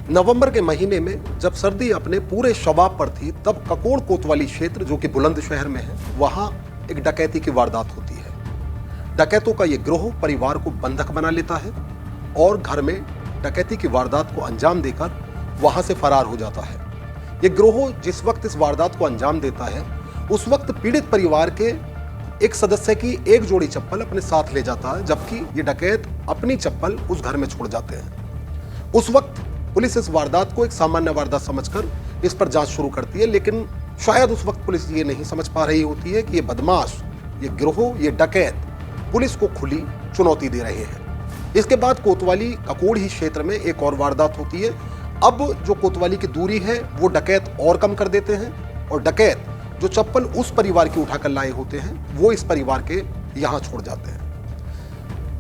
नवंबर के महीने में जब सर्दी अपने पूरे शबाब पर थी, तब ककोड़ कोतवाली क्षेत्र जो कि बुलंदशहर में है, वहां एक डकैती की वारदात होती है। डकैतों का यह गिरोह परिवार को बंधक बना लेता है और घर में डकैती की वारदात को अंजाम देकर वहां से फरार हो जाता है। यह गिरोह जिस वक्त इस वारदात को अंजाम देता है, उस वक्त पीड़ित परिवार के एक सदस्य की एक जोड़ी चप्पल अपने साथ ले जाता है, जबकि ये डकैत अपनी चप्पल उस घर में छोड़ जाते हैं। उस वक्त पुलिस इस वारदात को एक सामान्य वारदात समझकर इस पर जांच शुरू करती है, लेकिन शायद उस वक्त पुलिस ये नहीं समझ पा रही होती है कि ये बदमाश, ये गिरोह, ये डकैत पुलिस को खुली चुनौती दे रहे हैं। इसके बाद कोतवाली ककोड़ ही क्षेत्र में एक और वारदात होती है। अब जो कोतवाली की दूरी है वो डकैत और कम कर देते हैं और डकैत जो चप्पल उस परिवार की उठाकर लाए होते हैं वो इस परिवार के यहां छोड़ जाते हैं।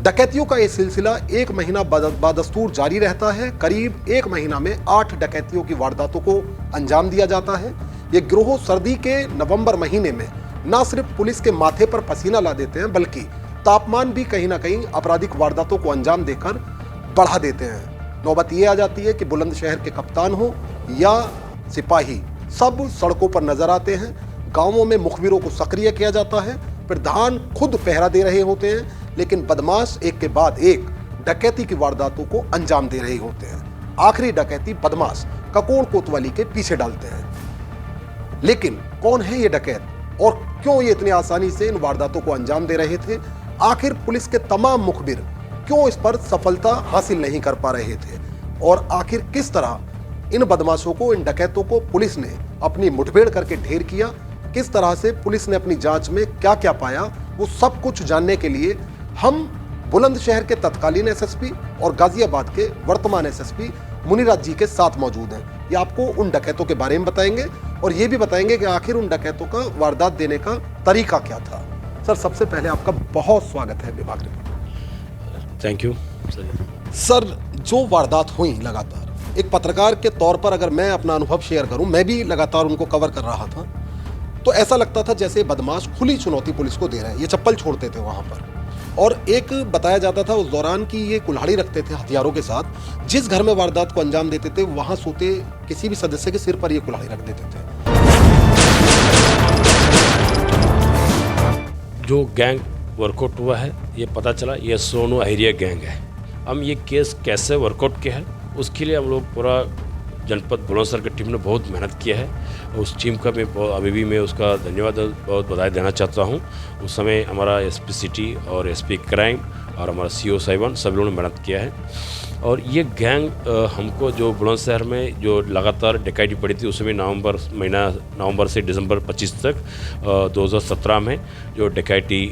डकैतियों का यह सिलसिला एक महीना बदस्तूर जारी रहता है। करीब एक महीना में 8 डकैतियों की वारदातों को अंजाम दिया जाता है। ये गिरोह सर्दी के नवंबर महीने में न सिर्फ पुलिस के माथे पर पसीना ला देते हैं, बल्कि तापमान भी कहीं ना कहीं आपराधिक वारदातों को अंजाम देकर बढ़ा देते हैं। नौबत ये आ जाती है कि बुलंदशहर के कप्तान हो या सिपाही, सब सड़कों पर नजर आते हैं। गांवों में मुखबिरों को सक्रिय किया जाता है, प्रधान खुद पहरा दे रहे होते हैं, लेकिन बदमाश एक के बाद एक डकैती की वारदातों को अंजाम दे रहे होते हैं। आखिरी डकैती बदमाश ककोड़ कोतवाली के पीछे डालते हैं। लेकिन कौन है ये डकैत और क्यों ये इतनी आसानी से इन वारदातों को अंजाम दे रहे थे? आखिर पुलिस के तमाम मुखबिर क्यों इस पर सफलता हासिल नहीं कर पा रहे थे? और आखिर किस तरह इन बदमाशों को, इन डकैतों को पुलिस ने अपनी मुठभेड़ करके ढेर किया? किस तरह से पुलिस ने अपनी जांच में क्या क्या पाया? वो सब कुछ जानने के लिए हम बुलंदशहर के तत्कालीन एसएसपी और गाजियाबाद के वर्तमान एसएसपी मुनिराज जी के साथ मौजूद हैं। ये आपको उन डकैतों के बारे में बताएंगे और ये भी बताएंगे कि आखिर उन डकैतों का वारदात देने का तरीका क्या था। सर, सबसे पहले आपका बहुत स्वागत है विभाग रिपोर्ट। थैंक यू सर, जो वारदात हुई लगातार, एक पत्रकार के तौर पर अगर मैं अपना अनुभव शेयर करूं, मैं भी लगातार उनको कवर कर रहा था, तो ऐसा लगता था जैसे बदमाश खुली चुनौती पुलिस को दे रहे हैं। ये चप्पल छोड़ते थे वहां पर और एक बताया जाता था उस दौरान कि ये कुल्हाड़ी रखते थे हथियारों के साथ। जिस घर में वारदात को अंजाम देते थे वहां सोते किसी भी सदस्य के सिर पर ये कुल्हाड़ी रख देते थे। जो गैंग वर्कआउट हुआ है, ये पता चला ये सोनू अहिरिया गैंग है। हम ये केस कैसे वर्कआउट किया है, उसके लिए हम लोग पूरा जनपद बुलंदशहर की टीम ने बहुत मेहनत किया है। उस टीम का मैं अभी भी मैं उसका धन्यवाद, बहुत बधाई देना चाहता हूँ। उस समय हमारा एसपी सिटी और एसपी क्राइम और हमारा सीओ साहिबान सब लोगों ने मेहनत किया है। और ये गैंग हमको जो बुलंदशहर में जो लगातार डकैती पड़ी थी, उस समय नवंबर से दिसंबर 25 तक 2017 में जो डकैती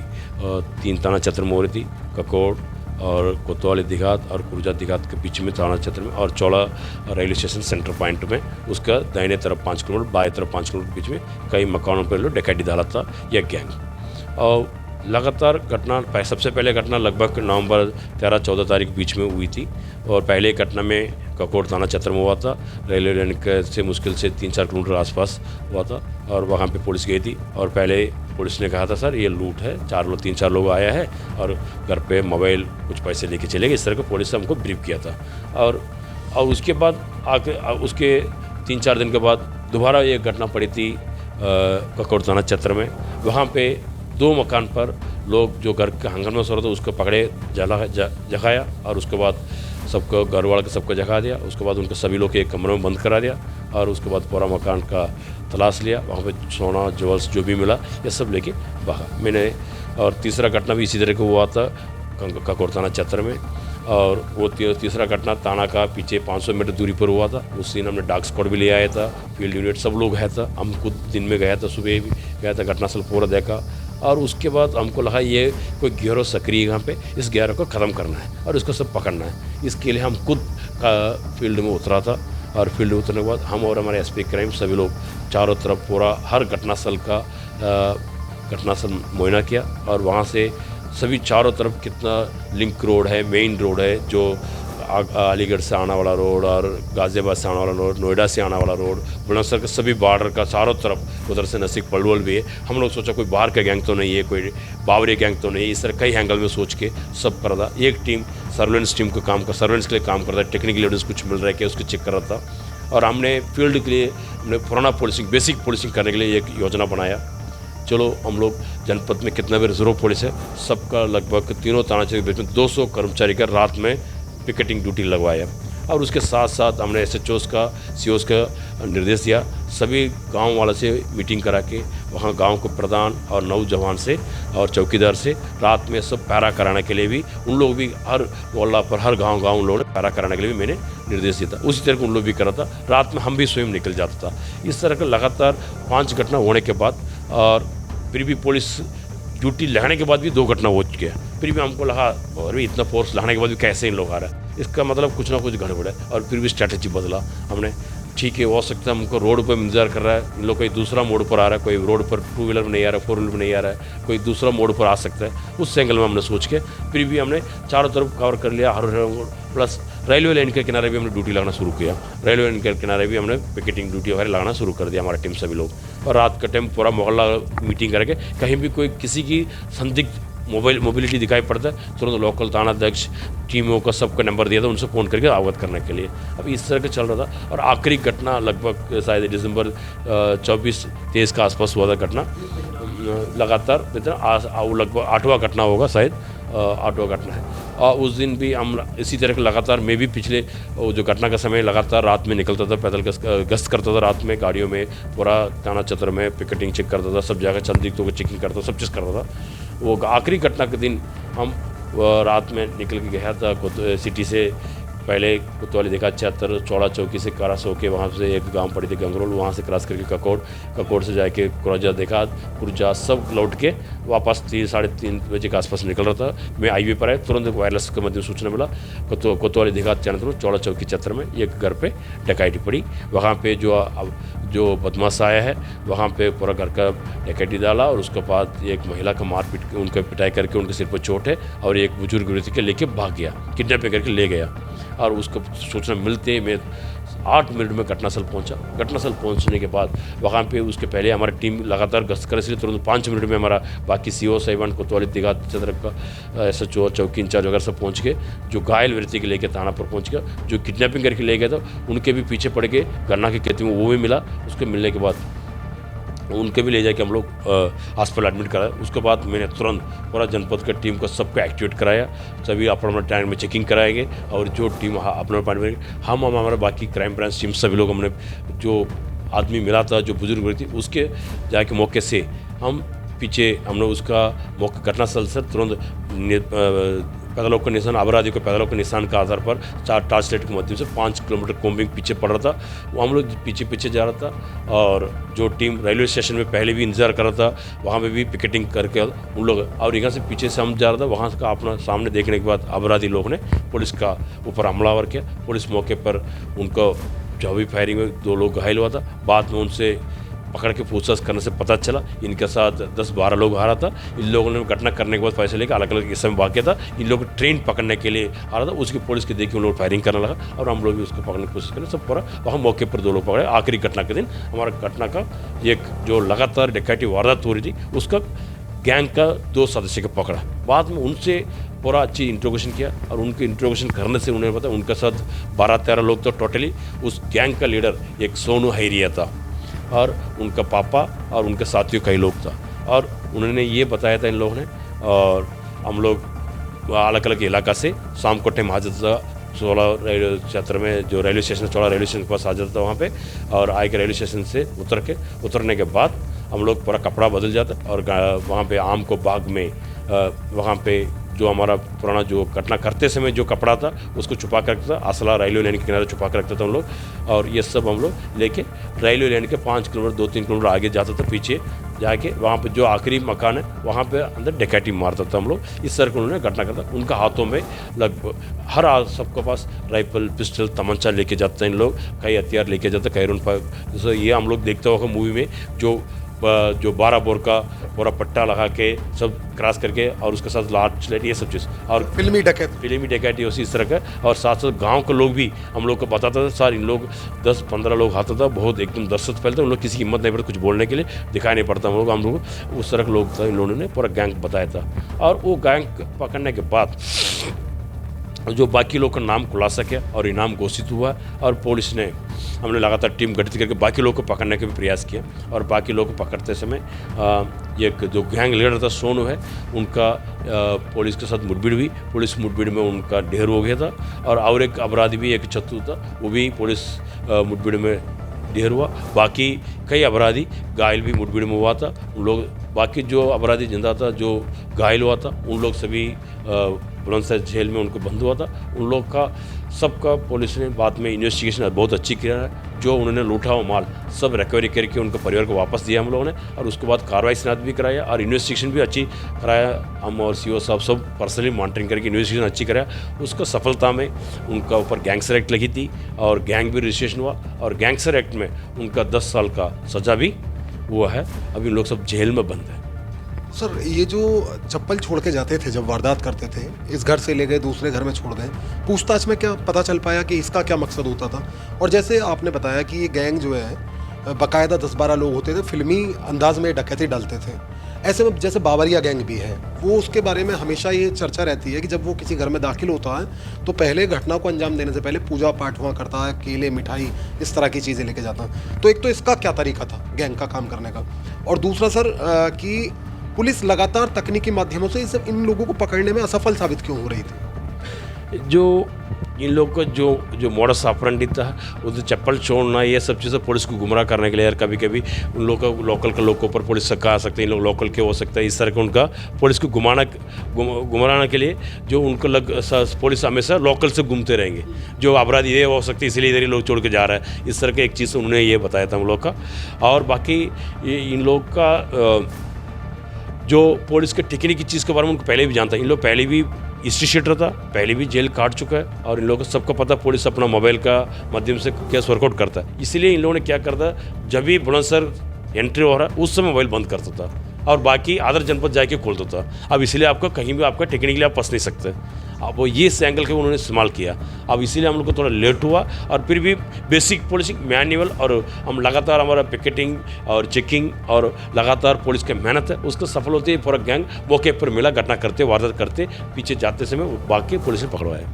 3 थाना क्षेत्र में हो रही थी, ककोड़ और कोतवाली देहात और कुर्जा देहात के बीच में थाना क्षेत्र में, और चौड़ा रेलवे स्टेशन सेंटर पॉइंट में उसका दाहिने तरफ 5 किलोमीटर, बाएं तरफ 5 किलोमीटर के बीच में कई मकानों पर लोग डकैती डाला था यह गैंग। और लगातार घटना, सबसे पहले घटना लगभग नवंबर 13-14 तारीख बीच में हुई थी। और पहले घटना में ककोड़ थाना क्षेत्र में हुआ था, रेलवे लाइन से मुश्किल से 3-4 किलोमीटर आसपास हुआ था। और वहाँ पे पुलिस गई थी और पहले पुलिस ने कहा था सर ये लूट है, 3-4 लोग आया है और घर पे मोबाइल कुछ पैसे लेके चले गए, इस तरह का पुलिस ने हमको ब्रीफ किया था। और उसके बाद उसके 3-4 दिन के बाद दोबारा ये घटना पड़ी थी ककोड़ थाना क्षेत्र में। वहाँ पे 2 मकान पर लोग जो घर के आंगन में सो रहे थे उसको पकड़े, जगाया और उसके बाद सबको घर वाले को सबको जगा दिया। उसके बाद उनको सभी लोग के एक कमरे में बंद करा दिया और उसके बाद पूरा मकान का तलाश लिया। वहाँ पे सोना ज्वेल्स जो भी मिला ये सब लेके भागा मैंने। और तीसरा घटना भी इसी तरह का हुआ था ककोड़ थाना क्षेत्र में, और वो तीसरा घटना थाना का पीछे 500 मीटर दूरी पर हुआ था। उस दिन हमने डॉग स्क्वाड भी ले आया था, फील्ड यूनिट सब लोग गया था। हम खुद दिन में गया था, सुबह भी गया था, घटनास्थल पूरा देखा। और उसके बाद हमको लगा ये कोई गिरोह सक्रिय यहाँ पे, इस गिरोह को ख़त्म करना है और इसको सब पकड़ना है। इसके लिए हम खुद फील्ड में उतरा था। और फील्ड में उतरने के बाद हम और हमारे एसपी क्राइम सभी लोग चारों तरफ पूरा हर घटनास्थल का घटनास्थल मुआयना किया। और वहाँ से सभी चारों तरफ कितना लिंक रोड है, मेन रोड है, जो अलीगढ़ से आने वाला रोड और गाजियाबाद से आने वाला रोड, नोएडा से आने वाला रोड, बुलंदशहर के सभी बॉर्डर का चारों तरफ, उधर से नसीक पलवल भी है। हम लोग सोचा कोई बाहर का गैंग तो नहीं है, कोई बावरी गैंग तो नहीं है, इस तरह कई एंगल में सोच के सब कर रहा। एक टीम सर्वेलेंस टीम को सर्वेलेंस के लिए काम करता है, टेक्निकल एविडेंस कुछ मिल रहा है क्या उसको चेक कर रहा था। और हमने फील्ड के लिए हमने पुराना पुलिसिंग, बेसिक पुलिसिंग करने के लिए एक योजना बनाया। चलो हम लोग जनपद में कितना भी रिजर्व पुलिस है, सबका लगभग तीनों थाना क्षेत्र के बीच में 200 कर्मचारी का रात में पिकेटिंग ड्यूटी लगवाया। और उसके साथ साथ हमने एसएचओस का, सीओस का निर्देश दिया, सभी गांव वालों से मीटिंग करा के वहाँ गांव को प्रधान और नौजवान से और चौकीदार से रात में सब पैरा कराने के लिए भी उन लोग भी हर मोहल्ला पर हर गांव उन लोगों ने पैरा कराने के लिए भी मैंने निर्देश दिया था। उसी तरह को उन लोग भी करा था। रात में हम भी स्वयं निकल जाता था। इस तरह का लगातार 5 घटना होने के बाद, और फिर भी पुलिस ड्यूटी लगाने के बाद भी 2 घटना हो गया। फिर भी हमको लगा और भी इतना फोर्स लगाने के बाद भी कैसे इन लोग आ रहा है, इसका मतलब कुछ ना कुछ गड़बड़ है। और फिर भी स्ट्रैटेजी बदला हमने। ठीक है, हो सकता है हमको रोड पर इंतजार कर रहा है, इन लोग कोई दूसरा मोड़ पर आ रहा है, कोई रोड पर 2 व्हीलर में नहीं आ रहा है, 4 व्हीलर में नहीं आ रहा है, कोई दूसरा मोड़ पर आ सकता है। उस एंगल में हमने सोच के फिर भी हमने चारों तरफ कवर कर लिया। हर प्लस रेलवे लाइन के किनारे भी हमने ड्यूटी लगाना शुरू किया। रेलवे लाइन के किनारे भी हमने पिकेटिंग ड्यूटी वगैरह लगाना शुरू कर दिया, हमारा टीम सभी लोग। और रात का टाइम पूरा मोहल्ला मीटिंग करके कहीं भी कोई किसी की संदिग्ध मोबिलिटी दिखाई पड़ता है, तुरंत लोकल थाना अध्यक्ष टीमों का सबका नंबर दिया था, उनसे फ़ोन करके अवगत करने के लिए। अब इस तरह का चल रहा था। और आखिरी घटना लगभग शायद दिसंबर 24-23 के आसपास हुआ था घटना। लगातार लगभग 8वां घटना होगा शायद, 8वां घटना है। और उस दिन भी हम इसी तरह के लगातार, मैं भी पिछले जो घटना का समय लगातार रात में निकलता था, पैदल गश्त करता था रात में, गाड़ियों में पूरा थाना क्षेत्र में पिकेटिंग चेक करता था, सब जगह संदिग्धों को चेकिंग करता था, सब चीज़ करता था। वो आखिरी घटना के दिन हम रात में निकल के गया था सिटी से। पहले कोतवाली देखा 76 चौड़ा चौकी से क्रॉस होके वहाँ से एक गांव पड़ी थी गंगरोल, वहाँ से क्रॉस करके ककोड़ से जाके कुरजा देखा, कुरजा सब लौट के वापस 3-3:30 बजे के आसपास निकल रहा था। मैं हाईवे पर आया, तुरंत वायरलेस के माध्यम सूचना मिला कोतवाली देखा चैनल चौड़ा चौकी क्षेत्र में एक घर पे डकैती पड़ी। वहाँ पे जो बदमाश आया है वहाँ पे पूरा घर का डकैती डाला। और उसके बाद एक महिला का मारपीट, उनका पिटाई करके उनके सिर पर चोट है, और एक बुजुर्ग व्यक्ति के लेके भाग गया, किडनैप करके ले गया। और उसको सूचना मिलते मैं 8 मिनट में घटनास्थल पहुंचा। घटनास्थल पहुंचने के बाद वहाँ पे उसके पहले हमारी टीम लगातार गश्त करे, इसलिए तुरंत 5 मिनट में हमारा बाकी सीओ साहिबान कोतवाली दिघा क्षेत्र का एसएचओ चौकी इंचार्ज वगैरह सब पहुँच गए। जो घायल व्यक्ति के लेके थाना पर पहुँच गया, जो किडनैपिंग करके ले गया था उनके भी पीछे पड़ के गन्ना के खेती में वो भी मिला। उसके मिलने के बाद उनके भी ले जाके हम लोग हॉस्पिटल एडमिट कराया। उसके बाद मैंने तुरंत पूरा जनपद का टीम को सबको एक्टिवेट कराया, सभी अपना टाइम में चेकिंग कराएंगे। और जो टीम अपना पॉइंट में हम हमारा बाकी क्राइम ब्रांच टीम सभी लोग, हमने जो आदमी मिला था जो बुजुर्ग व्यक्ति, उसके जाके मौके से हम पीछे हमने उसका मौके घटनास्थल से तुरंत पैदलों का निशान, अपराधी को पैदलों के निशान के आधार पर 4 टॉर्च लाइट के माध्यम से 5 किलोमीटर कोम्बिंग पीछे पड़ रहा था, वो हम लोग पीछे जा रहा था। और जो टीम रेलवे स्टेशन में पहले भी इंतजार कर रहा था, वहाँ पे भी पिकेटिंग करके उन लोग, और यहाँ से पीछे से हम जा रहा था, वहाँ का अपना सामने देखने के बाद अपराधी लोग ने पुलिस का ऊपर हमलावर किया। पुलिस मौके पर उनको जो भी फायरिंग में 2 लोग घायल हुआ था। बाद में उनसे पकड़ के पूछताछ करने से पता चला इनके साथ 10-12 लोग आ रहा था। इन लोगों ने घटना करने के बाद फैसले लेकर अलग अलग हिस्से में भाग गया था। इन लोग ट्रेन पकड़ने के लिए आ रहा था, उसकी पुलिस के देखिए उन लोग फायरिंग करने लगा, और हम लोग भी उसको पकड़ने की कोशिश करें। सब पूरा वहाँ मौके पर 2 लोग पकड़े। आखिरी घटना के दिन हमारा घटना का एक जो लगातार डकैती वारदात हो रही थी, उसका गैंग का 2 सदस्य को पकड़ा। बाद में उनसे पूरा अच्छी इंट्रोगेशन किया, और उनके इंट्रोगेशन करने से उन्हें पता उनके साथ 12-13 लोग तो टोटली उस गैंग का लीडर एक सोनू हैरिया था, और उनका पापा और उनके साथियों कई लोग था। और उन्होंने ये बताया था इन लोगों ने। और हम लोग अलग अलग इलाका से शाम को टाइम हाजिर था 16 रेलवे क्षेत्र में, जो रेलवे स्टेशन 16 रेलवे स्टेशन के पास हाजिर था वहाँ पे। और आए के रेलवे स्टेशन से उतरने के बाद हम लोग पूरा कपड़ा बदल जाता, और वहाँ पे आम को बाग में वहाँ पे जो हमारा पुराना जो घटना करते समय जो कपड़ा था उसको छुपा कर रखता था, असला रेलवे लाइन के किनारे छुपा कर रखते थे हम लोग। और ये सब हम लोग लेके रेलवे लाइन के 5 किलोमीटर 2-3 किलोमीटर आगे जाता था, पीछे जाके वहाँ पे जो आखिरी मकान है वहाँ पे अंदर डकैती मारता था हम लोग। इस तरह के उन्होंने घटना करता। उनका हाथों में लगभग हर सबके पास राइफल, पिस्टल, तमंचा लेके जाते हैं इन लोग, कई हथियार लेके जाते, कई रुन पर। जैसे ये हम लोग देखते होगा मूवी में जो 12 बोर का पूरा पट्टा लगा के सब क्रॉस करके, और उसके साथ लाट स्लेट, ये सब चीज़। और फिल्मी डकैती उसी इस तरह का। और साथ साथ गांव के लोग भी हम लोग को बताता था, सर इन लोग 10-15 लोग आता था, बहुत एकदम दहशत फैलता, उन लोग किसी की हिम्मत नहीं पड़ती कुछ बोलने के लिए, दिखाई नहीं पड़ता हम लोग उस तरह के लोग था। इन लोगों ने पूरा गैंग बताया था। और वो गैंग पकड़ने के बाद जो बाकी लोग का नाम खुलासा किया और इनाम घोषित हुआ और पुलिस ने हमने लगातार टीम गठित करके बाकी लोगों को पकड़ने के भी प्रयास किया और बाकी लोगों को पकड़ते समय ये जो गैंग लीडर था सोनू है उनका पुलिस के साथ मुठभेड़ हुई। पुलिस मुठभेड़ में उनका ढेर हो गया था और एक अपराधी भी एक चतुर था वो भी पुलिस मुठभेड़ में ढेर हुआ। बाकी कई अपराधी घायल भी मुठभेड़ में हुआ था। उन लोग बाकी जो अपराधी जिंदा था जो घायल हुआ था उन लोग सभी बुलंदशहर जेल में उनको बंद हुआ था। उन लोग का सबका पुलिस ने बाद में इन्वेस्टिगेशन बहुत अच्छी किया है। जो उन्होंने लूटा हुआ माल सब रिकवरी करके उनके परिवार को वापस दिया हम लोगों ने और उसके बाद कार्रवाई स्नात भी कराया और इन्वेस्टिगेशन भी अच्छी कराया। हम और सीओ साहब सब पर्सनली मॉनिटरिंग करके इन्वेस्टिगेशन अच्छी कराया। उसका सफलता में उनका ऊपर गैंगस्टर एक्ट लगी थी और गैंग भी रजिस्ट्रेशन हुआ और गैंगस्टर एक्ट में उनका 10 साल का सजा भी हुआ है। अभी लोग सब जेल में बंद हैं। सर ये जो चप्पल छोड़ के जाते थे जब वारदात करते थे, इस घर से ले गए दूसरे घर में छोड़ गए, पूछताछ में क्या पता चल पाया कि इसका क्या मकसद होता था? और जैसे आपने बताया कि ये गैंग जो है बाकायदा 10-12 लोग होते थे, फिल्मी अंदाज में डकैती डालते थे। ऐसे में जैसे बावरिया गैंग भी है, वो उसके बारे में हमेशा ये चर्चा रहती है कि जब वो किसी घर में दाखिल होता है तो पहले घटना को अंजाम देने से पहले पूजा पाठ हुआ करता है, केले मिठाई इस तरह की चीज़ें लेके जाता है। तो एक तो इसका क्या तरीका था गैंग का काम करने का, और दूसरा सर कि पुलिस लगातार तकनीकी माध्यमों से इन लोगों को पकड़ने में असफल साबित क्यों हो रही थी? जो इन लोग का जो मॉडस ऑपरेंडी था वो तो चप्पल छोड़ना ये सब चीज़ें पुलिस को गुमराह करने के लिए यार कभी कभी उन लोग का लोकल के लोगों पर पुलिस से कहा सकते हैं इन लोग लोकल के हो सकता है। इस तरह का उनका पुलिस को गुमराने के लिए जो उनको पुलिस हमेशा लोकल से घूमते रहेंगे। जो अपराधी ये हो सकते इसलिए इधर ही लोग छोड़ के जा रहा है, इस तरह का एक चीज़ उन्होंने ये बताया था हम लोग का। और बाकी इन लोग का जो पुलिस के टिकने की चीज़ के बारे में उनको पहले भी जानता है। इन लोग पहले भी हिस्ट्री शीटर था, पहले भी जेल काट चुका है और इन लोगों को सबको पता पुलिस अपना मोबाइल का माध्यम से केस वर्कआउट करता है। इसलिए इन लोगों ने क्या करता है, जब भी बुलंदशहर एंट्री हो रहा है उस समय मोबाइल बंद करता था और बाकी आदर जनपद जाके खोल देता था। अब इसलिए आपका कहीं भी आपका टिकने के लिए आप फंस नहीं सकते। अब वो ये एंगल के उन्होंने इस्तेमाल किया। अब इसीलिए हम लोग को थोड़ा लेट हुआ और फिर भी बेसिक पुलिसिंग मैनुअल और हम लगातार हमारा पिकेटिंग और चेकिंग और लगातार पुलिस की मेहनत है उसको सफल होती है। पूरा गैंग मौके पर मिला, घटना करते वारदात करते पीछे जाते समय बाकी पुलिस ने पकड़वाया।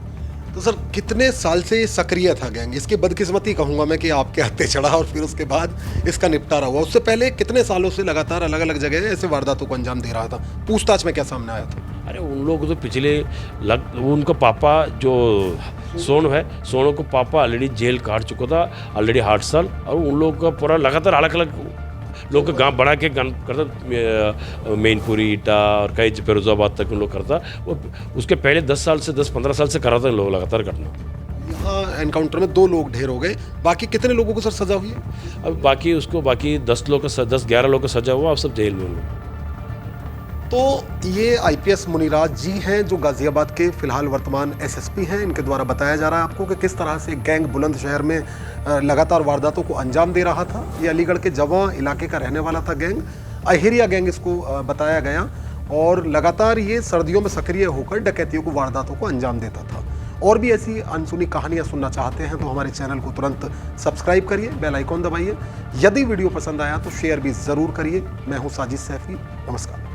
तो सर कितने साल से सक्रिय था गैंग? इसकी बदकिस्मती कहूँगा मैं कि आपके हत्थे चढ़ा और फिर उसके बाद इसका निपटारा हुआ। उससे पहले कितने सालों से लगातार अलग अलग जगह ऐसे वारदातों को अंजाम दे रहा था? पूछताछ में क्या सामने आया था? अरे उन लोग तो पिछले उनका पापा जो सोनू है, सोनू को पापा ऑलरेडी जेल काट चुका था ऑलरेडी 8 साल और उन लोग का पूरा लगातार अलग अलग लोग का गाँव बढ़ा के करता, मैनपुरी ईटा और कई फिरोजाबाद तक उन लोग करता। वो उसके पहले 10-15 साल से कर रहा था लोग लगातार घटना। यहाँ एनकाउंटर में 2 लोग ढेर हो गए, बाकी कितने लोगों को सर सजा हुई है? अब बाकी 10-11 लोग का सजा हुआ, अब सब जेल में लोग। तो ये आईपीएस मुनिराज जी हैं जो गाजियाबाद के फिलहाल वर्तमान एसएसपी हैं। इनके द्वारा बताया जा रहा है आपको कि किस तरह से गैंग बुलंदशहर में लगातार वारदातों को अंजाम दे रहा था। ये अलीगढ़ के जवां इलाके का रहने वाला था गैंग, अहिरिया गैंग इसको बताया गया और लगातार ये सर्दियों में सक्रिय होकर डकैतियों को वारदातों को अंजाम देता था। और भी ऐसी अनसुनी कहानियां सुनना चाहते हैं तो हमारे चैनल को तुरंत सब्सक्राइब करिए, बेल आइकॉन दबाइए। यदि वीडियो पसंद आया तो शेयर भी ज़रूर करिए। मैं हूं साजिद सैफी, नमस्कार।